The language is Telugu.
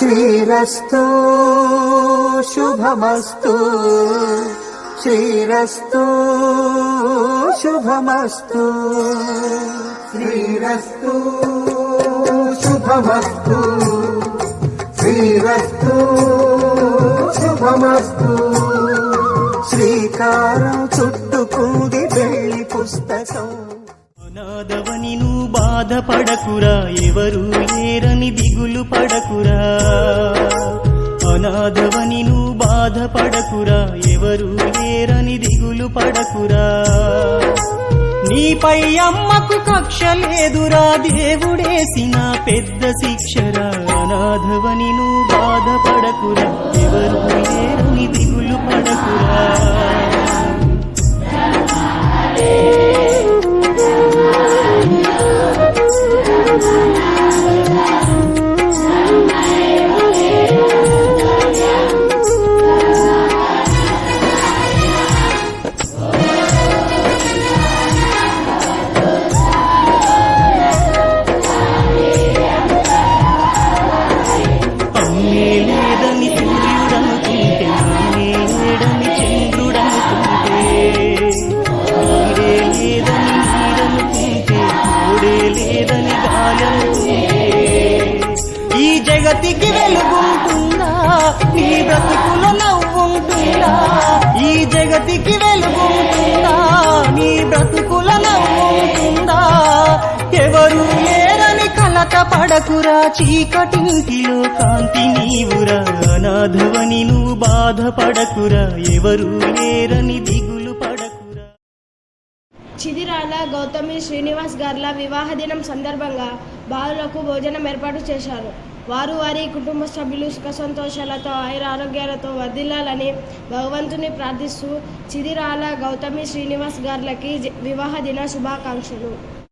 శ్రీరస్తు శుభమస్తు శ్రీరస్తు శుభమస్తు శ్రీరస్తు శుభమస్తు శ్రీరస్తు శుభమస్తు శ్రీకారం చుట్టుకుంది పెళ్లి పుస్తకం. అనాథవని నువ్వు బాధపడకురా, ఎవరు లేరని దిగులు పడకురా. అనాథవని నువ్వు బాధపడకురా, ఎవరు లేరని దిగులు పడకురా. నీపై అమ్మకు కక్ష లేదురా, దేవుడేసిన పెద్ద శిక్షరా. అనాథవని నువ్వు బాధపడకురా, ఎవరు లేరని దిగులు పడకురా. లేదని సూర్యుడనుకుంటే, లేడని చంద్రుడనుకుంటే, నీరే లేదని నీరనుకుంటే, తోడే లేదని గాలనుకుంటే, ఈ జగతికి వెలుగుంటుందా, నీ బ్రతుకులో నవ్వుంటుందా. ఈ జగతికి వెలుగుంటుందా, నీ బ్రతుకులో నవ్వుంటుందా. ఎవరు లేరని కలత పడకురా, చీకటింటిలో కాంతి నీవురా. అనాథవని నువ్వు బాధపడకురా, ఎవరు లేరని దిగులు పడకురా. చిదిరాల గౌతమి శ్రీనివాస్ గార్ల వివాహ దినం సందర్భంగా బాలులకు భోజనం ఏర్పాటు చేశారు. వారు వారి కుటుంబ సభ్యులు సుఖ సంతోషాలతో ఆయురారోగ్యాలతో వర్ధిల్లాలని భగవంతుని ప్రార్థిస్తూ చిదిరాల గౌతమి శ్రీనివాస్ గార్లకి వివాహ దిన శుభాకాంక్షలు.